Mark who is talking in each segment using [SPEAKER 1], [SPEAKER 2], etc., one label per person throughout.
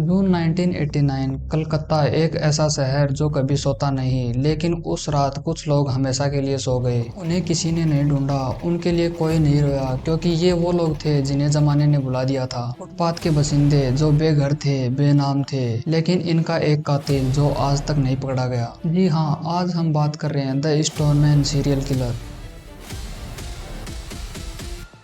[SPEAKER 1] जून 1989 कलकत्ता एक ऐसा शहर जो कभी सोता नहीं, लेकिन उस रात कुछ लोग हमेशा के लिए सो गए। उन्हें किसी ने नहीं ढूंढा, उनके लिए कोई नहीं रोया, क्योंकि ये वो लोग थे जिन्हें जमाने ने भुला दिया था। फुटपाथ के बसिंदे जो बेघर थे, बेनाम थे, लेकिन इनका एक कातिल जो आज तक नहीं पकड़ा गया। जी हाँ, आज हम बात कर रहे हैं द स्टोनमैन सीरियल किलर।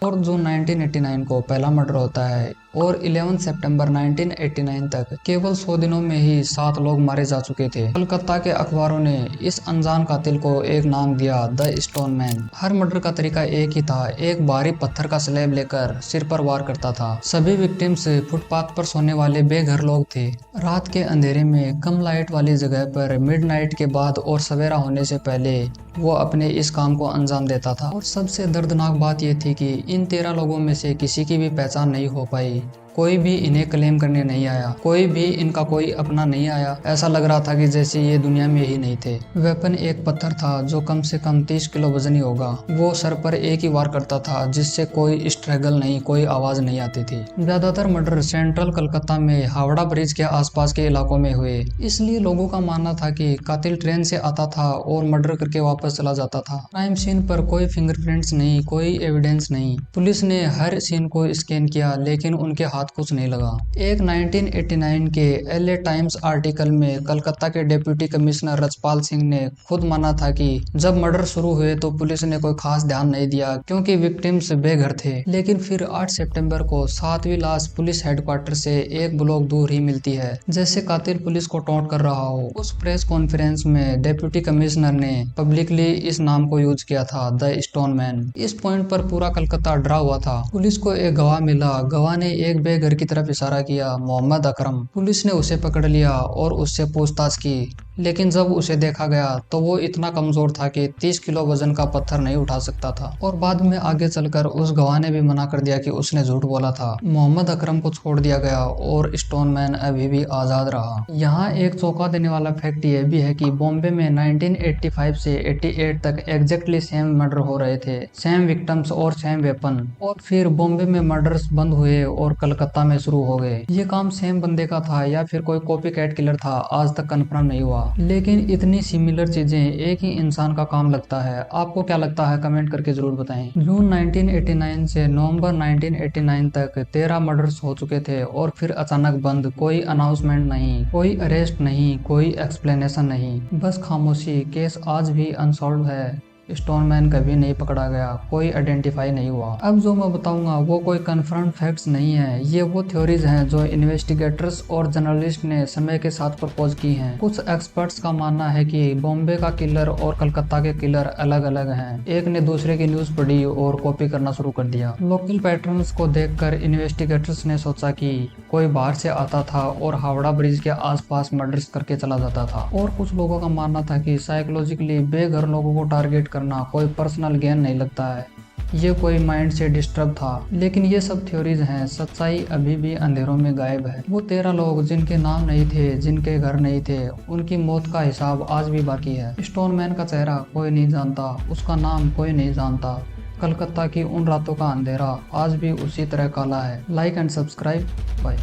[SPEAKER 1] और जून 1989 को पहला मर्डर होता है और 11 सितंबर 1989 तक केवल 100 दिनों में ही 7 लोग मारे जा चुके थे। कलकत्ता के अखबारों ने इस अनजान कातिल को एक नाम दिया, the stone man. Her murder का तरीका एक ही था, एक भारी पत्थर का स्लैब लेकर सिर पर वार करता था। सभी विक्टिम्स फुटपाथ पर सोने वाले बेघर लोग थे। रात के अंधेरे में कम लाइट वाली जगह पर मिडनाइट के बाद और सवेरा होने से पहले वो अपने इस काम को अंजाम देता था। और सबसे दर्दनाक बात यह थी कि इन 13 लोगों में से किसी की भी पहचान नहीं हो पाई। कोई भी इन्हें क्लेम करने नहीं आया, कोई भी इनका कोई अपना नहीं आया। ऐसा लग रहा था कि जैसे ये दुनिया में ही नहीं थे। वेपन एक पत्थर था जो कम से कम 30 किलो वजनी होगा। वो सर पर एक ही वार करता था, जिससे कोई स्ट्रगल नहीं, कोई आवाज नहीं आती थी। ज्यादातर मर्डर सेंट्रल कलकत्ता में हावड़ा ब्रिज के आसपास के इलाकों में हुए, इसलिए लोगों का मानना था कि कातिल ट्रेन से आता था और मर्डर करके वापस चला जाता था। क्राइम सीन पर कोई फिंगरप्रिंट्स नहीं, कोई एविडेंस नहीं। पुलिस ने हर सीन को स्कैन किया, लेकिन उनके हाथ कुछ नहीं लगा। एक 1989 के एलए टाइम्स आर्टिकल में कलकत्ता के डिप्टी कमिश्नर रजपाल सिंह ने खुद माना था कि जब मर्डर शुरू हुए तो पुलिस ने कोई खास ध्यान नहीं दिया, क्योंकि विक्टिम्स बेघर थे। लेकिन फिर 8 सितंबर को 7वीं लाश पुलिस हेडक्वार्टर से एक ब्लॉक दूर ही मिलती है, जैसे कातिल पुलिस को टॉन्ट कर रहा हो। उस प्रेस कॉन्फ्रेंस में डिप्टी कमिश्नर ने पब्लिकली इस नाम को यूज किया था, द स्टोन मैन। इस पॉइंट पर पूरा कलकत्ता डरा हुआ था। पुलिस को एक गवाह मिला। गवाह ने एक बेघर की तरफ इशारा किया, मोहम्मद अकरम। पुलिस ने उसे पकड़ लिया और उससे पूछताछ की, लेकिन जब उसे देखा गया तो वो इतना कमजोर था कि 30 किलो वजन का पत्थर नहीं उठा सकता था। और बाद में आगे चलकर उस गवाह ने भी मना कर दिया कि उसने झूठ बोला था। मोहम्मद अकरम को छोड़ दिया गया और स्टोन मैन अभी भी आजाद रहा। यहाँ एक चौंका देने वाला फैक्ट ये भी है कि बॉम्बे में 1985 से 88 तक एग्जैक्टली सेम मर्डर हो रहे थे, सेम विक्टिम्स और सेम वेपन। और फिर बॉम्बे में मर्डर्स बंद हुए और कलकत्ता में शुरू हो गए। ये काम सेम बंदे का था या फिर कोई कॉपी कैट किलर था, आज तक कंफर्म नहीं हुआ। लेकिन इतनी सिमिलर चीजें एक ही इंसान का काम लगता है। आपको क्या लगता है, कमेंट करके जरूर बताएं। जून 1989 से नवंबर 1989 तक 13 मर्डर्स हो चुके थे और फिर अचानक बंद। कोई अनाउंसमेंट नहीं, कोई अरेस्ट नहीं, कोई एक्सप्लेनेशन नहीं, बस खामोशी। केस आज भी अनसॉल्व है। स्टोनमैन कभी नहीं पकड़ा गया, कोई आइडेंटिफाई नहीं हुआ। अब जो मैं बताऊंगा वो कोई कंफर्म फैक्ट्स नहीं है, ये वो थ्योरीज हैं जो इन्वेस्टिगेटर्स और जर्नलिस्ट ने समय के साथ प्रपोज की हैं। कुछ एक्सपर्ट्स का मानना है कि बॉम्बे का किलर और कलकत्ता के किलर अलग अलग हैं। एक ने दूसरे की न्यूज पढ़ी और कॉपी करना शुरू कर दिया। लोकल पैटर्न्स को देखकर इन्वेस्टिगेटर्स ने सोचा कि कोई बाहर से आता था और हावड़ा ब्रिज के आसपास मर्डर्स करके चला जाता था। और कुछ लोगों का मानना था कि साइकोलॉजिकली बेघर लोगों को टारगेट करना कोई पर्सनल गेन नहीं लगता है, ये कोई माइंड से डिस्टर्ब था। लेकिन ये सब थ्योरीज हैं, सच्चाई अभी भी अंधेरों में गायब है। वो 13 लोग जिनके नाम नहीं थे, जिनके घर नहीं थे, उनकी मौत का हिसाब आज भी बाकी है। स्टोनमैन का चेहरा कोई नहीं जानता, उसका नाम कोई नहीं जानता। कलकत्ता की उन रातों का अंधेरा आज भी उसी तरह काला है। Like and subscribe, bye.